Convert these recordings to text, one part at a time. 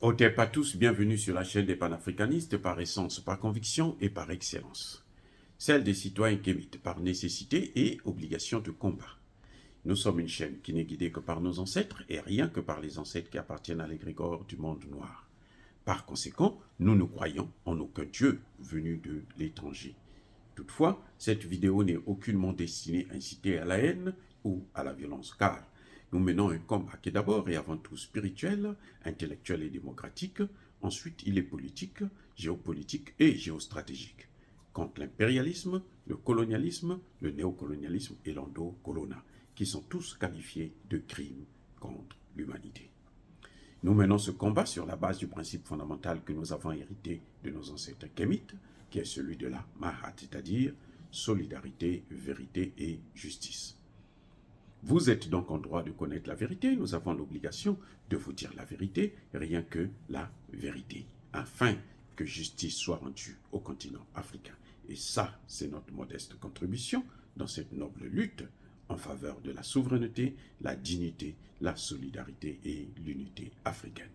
Otep à tous, bienvenue sur la chaîne des panafricanistes par essence, par conviction et par excellence. Celle des citoyens kémites par nécessité et obligation de combat. Nous sommes une chaîne qui n'est guidée que par nos ancêtres et rien que par les ancêtres qui appartiennent à l'égrégore du monde noir. Par conséquent, nous ne croyons en aucun Dieu venu de l'étranger. Toutefois, cette vidéo n'est aucunement destinée à inciter à la haine ou à la violence, car nous menons un combat qui est d'abord et avant tout spirituel, intellectuel et démocratique. Ensuite, il est politique, géopolitique et géostratégique. Contre l'impérialisme, le colonialisme, le néocolonialisme et l'endocolona, qui sont tous qualifiés de crimes contre l'humanité. Nous menons ce combat sur la base du principe fondamental que nous avons hérité de nos ancêtres kémites, qui est celui de la Mahat, c'est-à-dire solidarité, vérité et justice. Vous êtes donc en droit de connaître la vérité, nous avons l'obligation de vous dire la vérité, rien que la vérité, afin que justice soit rendue au continent africain. Et ça, c'est notre modeste contribution dans cette noble lutte en faveur de la souveraineté, la dignité, la solidarité et l'unité africaine.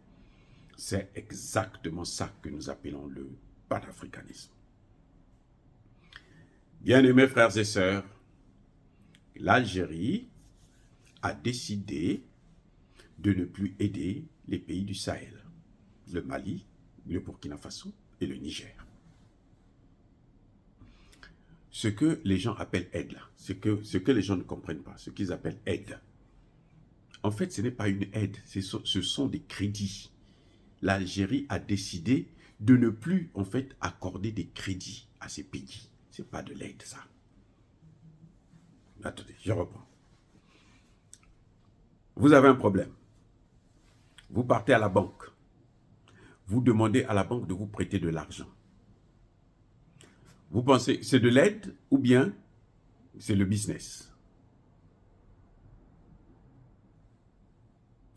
C'est exactement ça que nous appelons le panafricanisme. Bien-aimés frères et sœurs, l'Algérie a décidé de ne plus aider les pays du Sahel, le Mali, le Burkina Faso et le Niger. Ce que les gens appellent aide, là, ce que les gens ne comprennent pas, ce qu'ils appellent aide, en fait, ce n'est pas une aide, ce sont des crédits. L'Algérie a décidé de ne plus, en fait, accorder des crédits à ces pays. Ce n'est pas de l'aide, ça. Attendez, je reprends. Vous avez un problème. Vous partez à la banque. Vous demandez à la banque de vous prêter de l'argent. Vous pensez que c'est de l'aide ou bien c'est le business?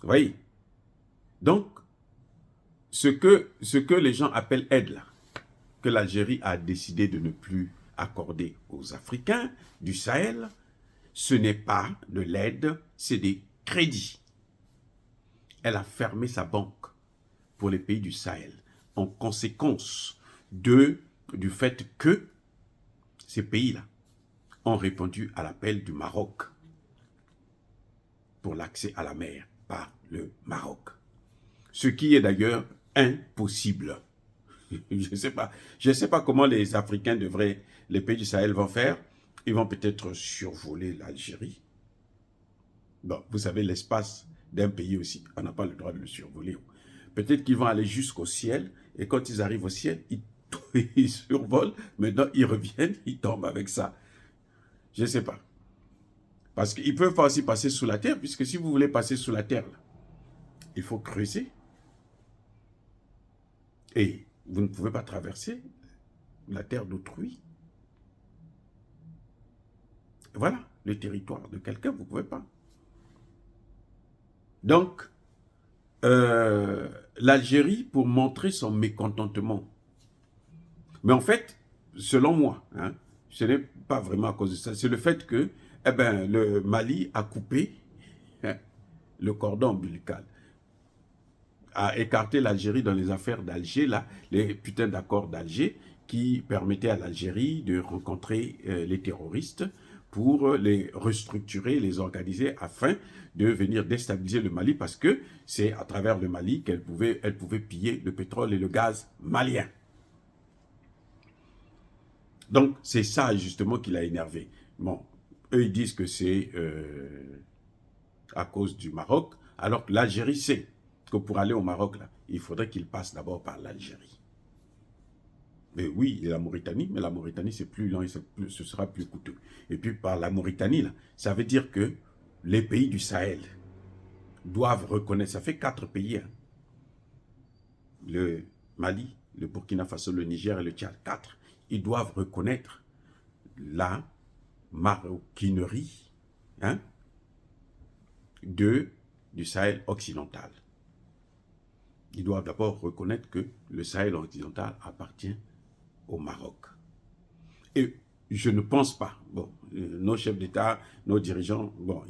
Vous voyez? Donc, ce que les gens appellent aide, là, que l'Algérie a décidé de ne plus accorder aux Africains du Sahel, ce n'est pas de l'aide, c'est des crédits. Elle a fermé sa banque pour les pays du Sahel en conséquence du fait que ces pays-là ont répondu à l'appel du Maroc pour l'accès à la mer par le Maroc. Ce qui est d'ailleurs impossible. Je ne sais pas comment les Africains les pays du Sahel vont faire. Ils vont peut-être survoler l'Algérie. Bon, vous savez, l'espace d'un pays aussi, on n'a pas le droit de le survoler. Peut-être qu'ils vont aller jusqu'au ciel, et quand ils arrivent au ciel, ils survolent, maintenant ils reviennent, ils tombent avec ça. Je ne sais pas. Parce qu'ils peuvent pas aussi passer sous la terre, puisque si vous voulez passer sous la terre, là, il faut creuser. Et vous ne pouvez pas traverser la terre d'autrui. Voilà, le territoire de quelqu'un, vous ne pouvez pas. Donc, l'Algérie, pour montrer son mécontentement, mais en fait, selon moi, hein, ce n'est pas vraiment à cause de ça, c'est le fait que le Mali a coupé le cordon ombilical, a écarté l'Algérie dans les affaires d'Alger, là, les putains d'accords d'Alger qui permettaient à l'Algérie de rencontrer les terroristes pour les restructurer, les organiser afin de venir déstabiliser le Mali parce que c'est à travers le Mali qu'elle pouvait piller le pétrole et le gaz malien. Donc, c'est ça justement qui l'a énervé. Bon, eux ils disent que c'est à cause du Maroc, alors que l'Algérie sait que pour aller au Maroc, là, il faudrait qu'il passe d'abord par l'Algérie. Mais oui, et la Mauritanie, mais la Mauritanie, c'est plus lent et ce sera plus coûteux. Et puis, par la Mauritanie, là, ça veut dire que les pays du Sahel doivent reconnaître, ça fait 4 pays, hein, le Mali, le Burkina Faso, le Niger et le Tchad, 4, ils doivent reconnaître la maroquinerie, hein, du Sahel occidental. Ils doivent d'abord reconnaître que le Sahel occidental appartient au Maroc. Et je ne pense pas, bon, nos chefs d'État, nos dirigeants, bon,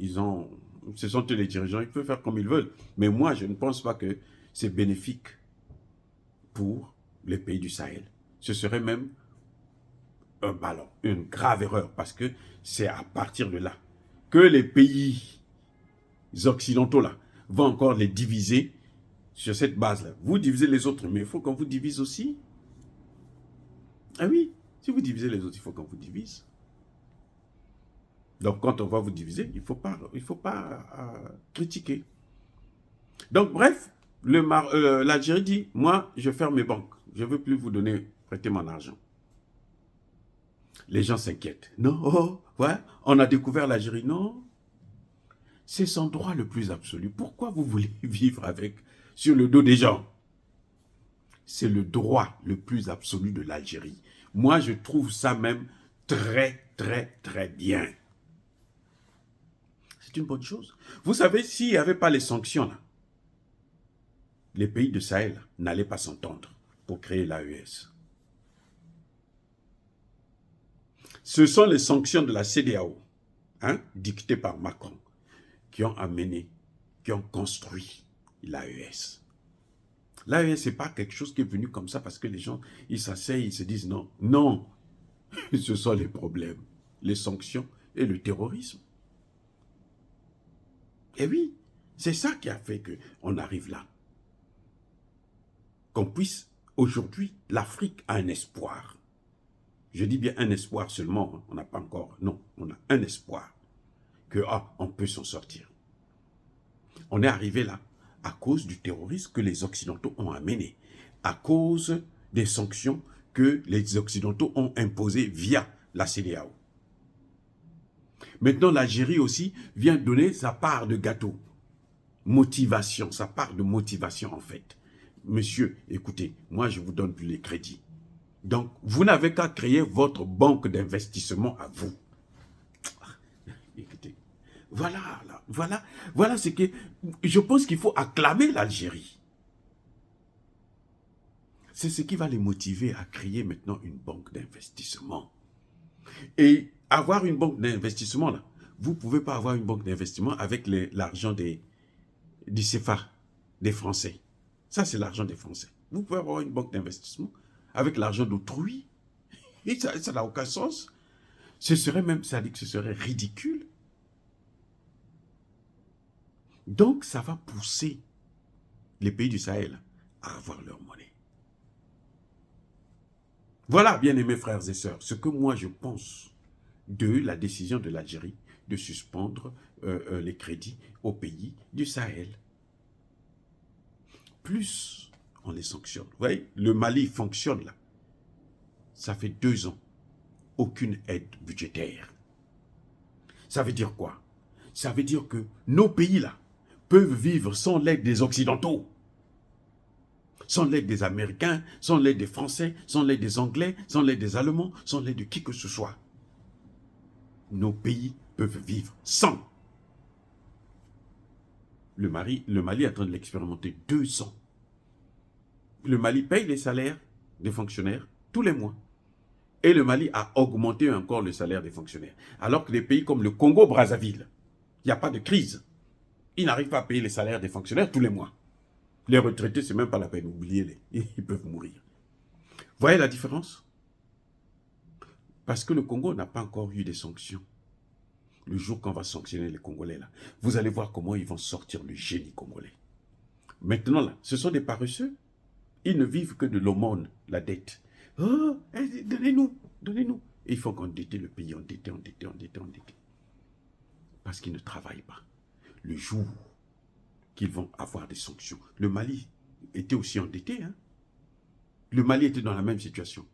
ce sont eux les dirigeants, ils peuvent faire comme ils veulent, mais moi je ne pense pas que c'est bénéfique pour les pays du Sahel. Ce serait même une grave erreur, parce que c'est à partir de là que les pays occidentaux là vont encore les diviser sur cette base-là. Vous divisez les autres, mais il faut qu'on vous divise aussi. Ah oui, si vous divisez les autres, il faut qu'on vous divise. Donc, quand on va vous diviser, il faut pas critiquer. Donc, bref, l'Algérie dit, moi, je ferme mes banques. Je ne veux plus vous donner, prêter mon argent. Les gens s'inquiètent. Non, ouais, on a découvert l'Algérie. Non, c'est son droit le plus absolu. Pourquoi vous voulez vivre sur le dos des gens? C'est le droit le plus absolu de l'Algérie. Moi, je trouve ça même très, très, très bien. C'est une bonne chose. Vous savez, s'il n'y avait pas les sanctions, là, les pays de Sahel n'allaient pas s'entendre pour créer l'AES. Ce sont les sanctions de la CEDEAO, dictées par Macron, qui ont construit l'AES. L'AES, ce n'est pas quelque chose qui est venu comme ça parce que les gens, ils s'asseyent, ils se disent non. Non, ce sont les problèmes, les sanctions et le terrorisme. Et oui, c'est ça qui a fait qu'on arrive là. Qu'on puisse, aujourd'hui, l'Afrique a un espoir. Je dis bien un espoir seulement, on n'a pas encore, non, on a un espoir on peut s'en sortir. On est arrivé là à cause du terrorisme que les Occidentaux ont amené, à cause des sanctions que les Occidentaux ont imposées via la CEDEAO. Maintenant, l'Algérie aussi vient donner sa part de gâteau. Motivation, sa part de motivation en fait. Monsieur, écoutez, moi je vous donne plus les crédits. Donc, vous n'avez qu'à créer votre banque d'investissement à vous. Écoutez, voilà ce que... Je pense qu'il faut acclamer l'Algérie. C'est ce qui va les motiver à créer maintenant une banque d'investissement. Et avoir une banque d'investissement, là, vous ne pouvez pas avoir une banque d'investissement avec l'argent du CFA, des Français. Ça, c'est l'argent des Français. Vous pouvez avoir une banque d'investissement avec l'argent d'autrui. Et ça n'a aucun sens. Ce serait même, ça dit que ce serait ridicule. Donc, ça va pousser les pays du Sahel à avoir leur monnaie. Voilà, bien-aimés frères et sœurs, ce que moi je pense de la décision de l'Algérie de suspendre les crédits aux pays du Sahel. Plus on les sanctionne. Vous voyez, le Mali fonctionne là. Ça fait 2 ans. Aucune aide budgétaire. Ça veut dire quoi? Ça veut dire que nos pays là peuvent vivre sans l'aide des Occidentaux. Sans l'aide des Américains, sans l'aide des Français, sans l'aide des Anglais, sans l'aide des Allemands, sans l'aide de qui que ce soit. Nos pays peuvent vivre sans. Le Mali est en train de l'expérimenter 2 ans. Le Mali paye les salaires des fonctionnaires tous les mois. Et le Mali a augmenté encore le salaire des fonctionnaires. Alors que les pays comme le Congo-Brazzaville, il n'y a pas de crise. Ils n'arrivent pas à payer les salaires des fonctionnaires tous les mois. Les retraités, c'est même pas la peine, oubliez-les. Ils peuvent mourir. Voyez la différence? Parce que le Congo n'a pas encore eu des sanctions. Le jour qu'on va sanctionner les Congolais, là, vous allez voir comment ils vont sortir le génie congolais. Maintenant, là, ce sont des paresseux. Ils ne vivent que de l'aumône, la dette. Oh, donnez-nous, donnez-nous. Et il faut qu'endetter le pays, endetter. Parce qu'ils ne travaillent pas. Le jour qu'ils vont avoir des sanctions. Le Mali était aussi endetté. Le Mali était dans la même situation.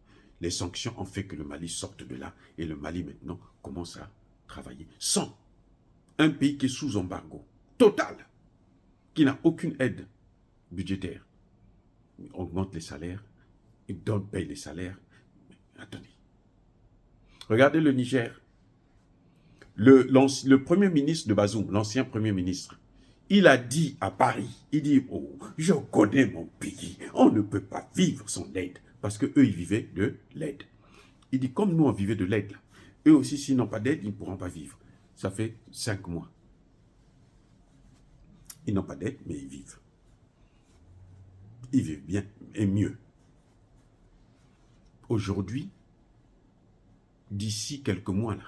Les sanctions ont fait que le Mali sorte de là. Et le Mali maintenant commence à travailler sans un pays qui est sous embargo total, qui n'a aucune aide budgétaire. Il augmente les salaires, il paye les salaires. Attendez. Regardez le Niger. Le premier ministre de Bazoum, l'ancien premier ministre, il a dit à Paris, il dit, oh, je connais mon pays, on ne peut pas vivre sans l'aide, parce qu'eux, ils vivaient de l'aide. Il dit, comme nous, on vivait de l'aide, eux aussi, s'ils n'ont pas d'aide, ils ne pourront pas vivre. Ça fait 5 mois. Ils n'ont pas d'aide, mais ils vivent. Ils vivent bien et mieux. aujourd'hui, d'ici quelques mois, là,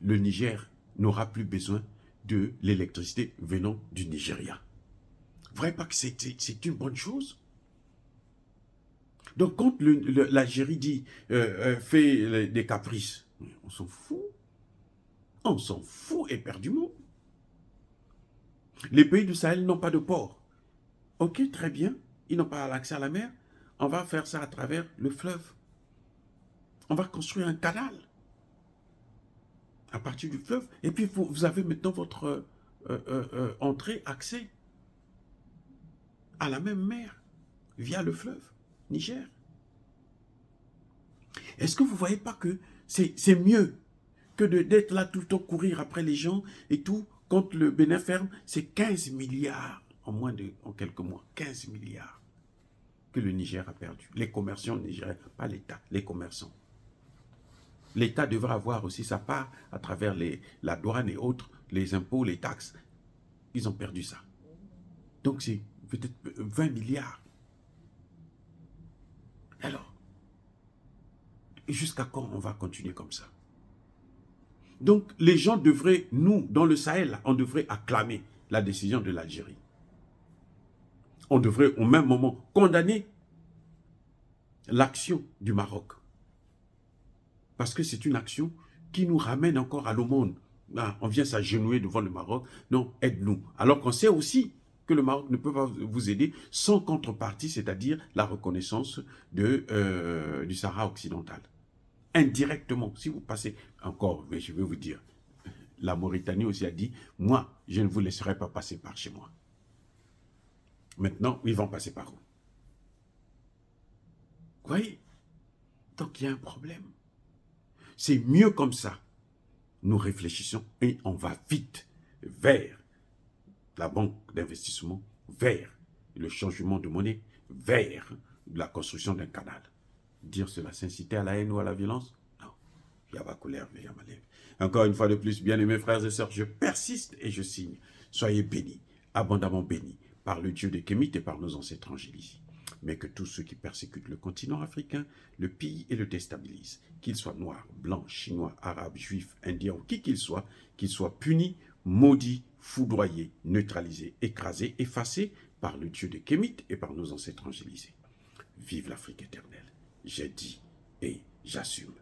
le Niger n'aura plus besoin de l'électricité venant du Nigeria. Vous ne voyez pas que c'est une bonne chose? Donc, quand l'Algérie dit fait des caprices, on s'en fout. On s'en fout éperdument. Les pays du Sahel n'ont pas de port. Ok, très bien. Ils n'ont pas l'accès à la mer. On va faire ça à travers le fleuve. On va construire un canal à partir du fleuve. Et puis, vous avez maintenant votre entrée, accès à la même mer via le fleuve Niger. Est-ce que vous ne voyez pas que c'est mieux que d'être là tout le temps, courir après les gens et tout? Quand le Bénin ferme, c'est 15 milliards en quelques mois. 15 milliards que le Niger a perdu. Les commerçants nigériens, pas l'État, les commerçants. L'État devra avoir aussi sa part à travers la douane et autres, les impôts, les taxes. Ils ont perdu ça. Donc c'est peut-être 20 milliards. Alors, jusqu'à quand on va continuer comme ça? Donc les gens devraient, nous, dans le Sahel, on devrait acclamer la décision de l'Algérie. On devrait au même moment condamner l'action du Maroc. Parce que c'est une action qui nous ramène encore à l'aumône. Ah, on vient s'agenouiller devant le Maroc. Non, aide-nous. Alors qu'on sait aussi que le Maroc ne peut pas vous aider sans contrepartie, c'est-à-dire la reconnaissance du Sahara occidental. Indirectement, si vous passez encore, mais je vais vous dire, la Mauritanie aussi a dit, moi, je ne vous laisserai pas passer par chez moi. Maintenant, ils vont passer par où? Vous voyez? Donc, il y a un problème. C'est mieux comme ça. Nous réfléchissons et on va vite vers la banque d'investissement, vers le changement de monnaie, vers la construction d'un canal. Dire cela, s'inciter à la haine ou à la violence? Non. Encore une fois de plus, bien-aimés frères et sœurs, je persiste et je signe. Soyez bénis, abondamment bénis, par le Dieu des Kémites et par nos ancêtres angélisés. Mais que tous ceux qui persécutent le continent africain le pillent et le déstabilisent, qu'ils soient noirs, blancs, chinois, arabes, juifs, indiens ou qui qu'ils soient punis, maudits, foudroyés, neutralisés, écrasés, effacés par le Dieu des Kémites et par nos ancêtres angélisés. Vive l'Afrique éternelle. J'ai dit et j'assume.